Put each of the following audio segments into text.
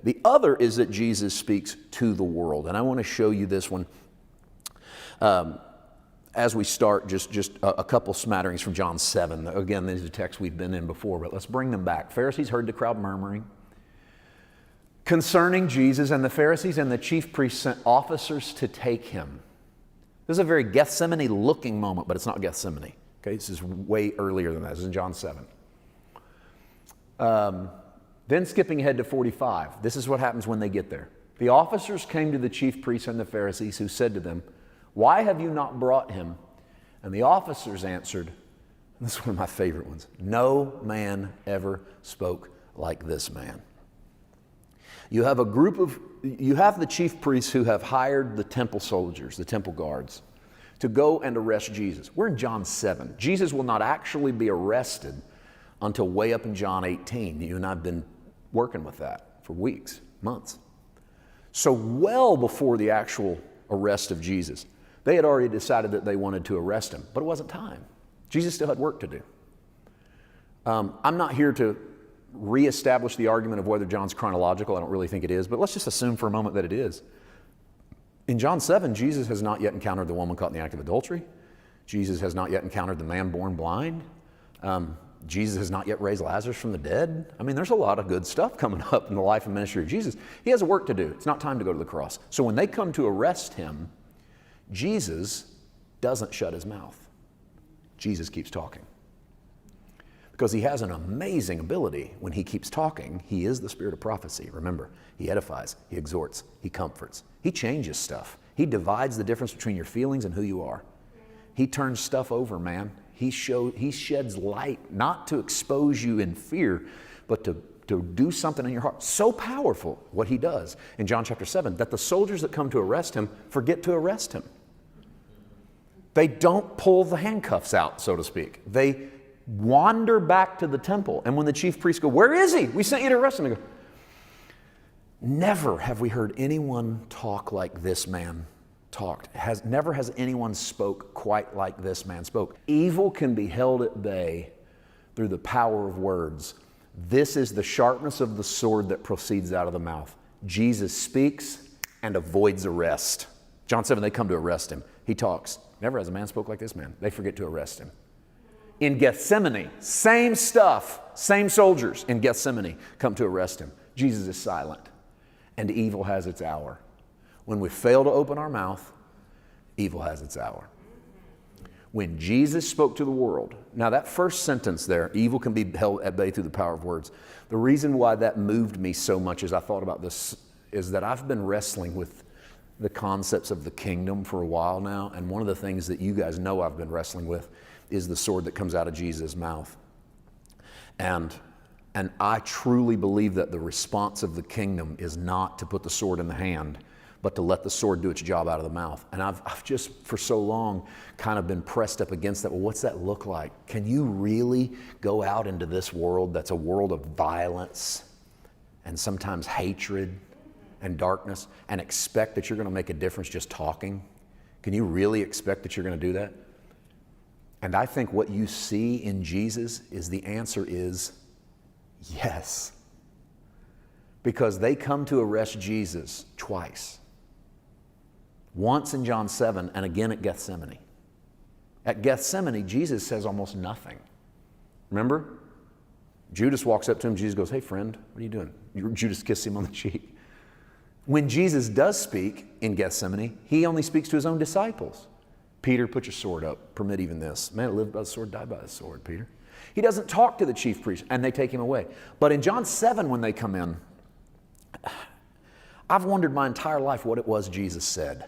The other is that Jesus speaks to the world. And I want to show you this one as we start, just a couple smatterings from John 7. Again, these are texts we've been in before, but let's bring them back. Pharisees heard the crowd murmuring concerning Jesus, and the Pharisees and the chief priests sent officers to take him. This is a very Gethsemane-looking moment, but it's not Gethsemane. Okay, this is way earlier than that. This is in John 7. Then skipping ahead to 45, this is what happens when they get there. The officers came to the chief priests and the Pharisees, who said to them, "Why have you not brought him?" And the officers answered, and this is one of my favorite ones, "No man ever spoke like this man." You have the chief priests who have hired the temple soldiers, the temple guards, to go and arrest Jesus. We're in John 7. Jesus will not actually be arrested until way up in John 18. You and I have been working with that for weeks, months. So well before the actual arrest of Jesus, they had already decided that they wanted to arrest him, but it wasn't time. Jesus still had work to do. I'm not here to reestablish the argument of whether John's chronological. I don't really think it is, but let's just assume for a moment that it is. In John 7, Jesus has not yet encountered the woman caught in the act of adultery. Jesus has not yet encountered the man born blind. Jesus has not yet raised Lazarus from the dead. I mean, there's a lot of good stuff coming up in the life and ministry of Jesus. He has work to do. It's not time to go to the cross. So when they come to arrest him, Jesus doesn't shut his mouth. Jesus keeps talking. Because he has an amazing ability when he keeps talking. He is the spirit of prophecy. Remember, he edifies, he exhorts, he comforts. He changes stuff. He divides the difference between your feelings and who you are. He turns stuff over, man. He sheds light, not to expose you in fear, but to do something in your heart. So powerful what he does in John chapter 7, that the soldiers that come to arrest him forget to arrest him. They don't pull the handcuffs out, so to speak. They wander back to the temple. And when the chief priests go, "Where is he? We sent you to arrest him." They go, "Never have we heard anyone talk like this man talked. Never has anyone spoke quite like this man spoke." Evil can be held at bay through the power of words. This is the sharpness of the sword that proceeds out of the mouth. Jesus speaks and avoids arrest. John 7, they come to arrest him. He talks. Never has a man spoke like this man. They forget to arrest him. In Gethsemane, same stuff, same soldiers in Gethsemane come to arrest him. Jesus is silent, and evil has its hour. When we fail to open our mouth, evil has its hour. When Jesus spoke to the world, now that first sentence there, evil can be held at bay through the power of words. The reason why that moved me so much as I thought about this is that I've been wrestling with the concepts of the kingdom for a while now, and one of the things that you guys know I've been wrestling with is the sword that comes out of Jesus' mouth. And I truly believe that the response of the kingdom is not to put the sword in the hand, but to let the sword do its job out of the mouth. And I've just for so long kind of been pressed up against that. Well, what's that look like? Can you really go out into this world that's a world of violence and sometimes hatred and darkness and expect that you're going to make a difference just talking? Can you really expect that you're going to do that? And I think what you see in Jesus is the answer is yes. Because they come to arrest Jesus twice. Once in John 7 and again at Gethsemane. At Gethsemane, Jesus says almost nothing. Remember? Judas walks up to him. Jesus goes, "Hey, friend, what are you doing?" Judas kissed him on the cheek. When Jesus does speak in Gethsemane, he only speaks to his own disciples. "Peter, put your sword up. Permit even this. Man that lived by the sword, died by the sword, Peter." He doesn't talk to the chief priests, and they take him away. But in John 7, when they come in, I've wondered my entire life what it was Jesus said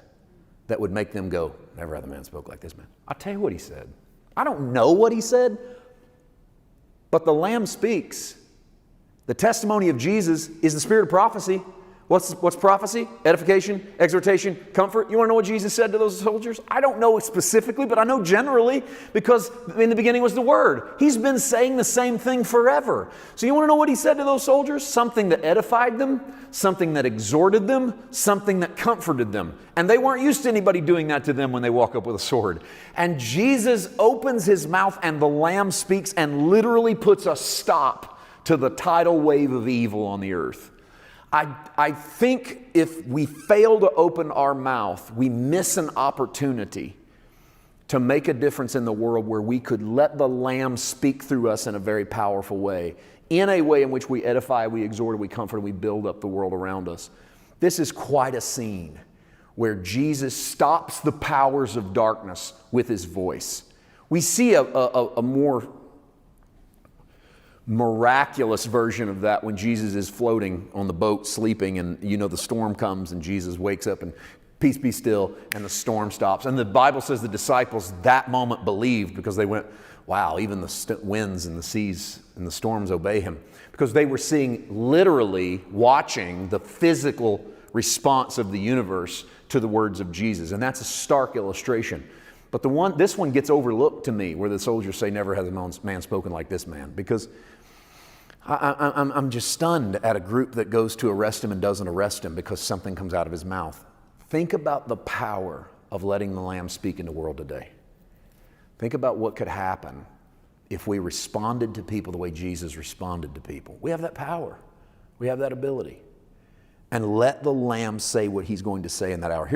that would make them go, "Never had a man spoke like this man." I'll tell you what he said. I don't know what he said, but the Lamb speaks. The testimony of Jesus is the spirit of prophecy. What's prophecy? Edification, exhortation, comfort. You want to know what Jesus said to those soldiers? I don't know specifically, but I know generally because in the beginning was the Word. He's been saying the same thing forever. So you want to know what he said to those soldiers? Something that edified them, something that exhorted them, something that comforted them. And they weren't used to anybody doing that to them when they walk up with a sword. And Jesus opens his mouth and the Lamb speaks and literally puts a stop to the tidal wave of evil on the earth. I think if we fail to open our mouth, we miss an opportunity to make a difference in the world where we could let the Lamb speak through us in a very powerful way, in a way in which we edify, we exhort, we comfort, and we build up the world around us. This is quite a scene where Jesus stops the powers of darkness with his voice. We see a more miraculous version of that when Jesus is floating on the boat sleeping, and the storm comes and Jesus wakes up and peace be still, and the storm stops. And the Bible says the disciples that moment believed, because they went, wow, even the winds and the seas and the storms obey him. Because they were seeing, literally watching the physical response of the universe to the words of Jesus. And that's a stark illustration. But this one gets overlooked to me, where the soldiers say, never has a man spoken like this man. Because I'm just stunned at a group that goes to arrest him and doesn't arrest him because something comes out of his mouth. Think about the power of letting the Lamb speak in the world today. Think about what could happen if we responded to people the way Jesus responded to people. We have that power. We have that ability. And let the Lamb say what he's going to say in that hour.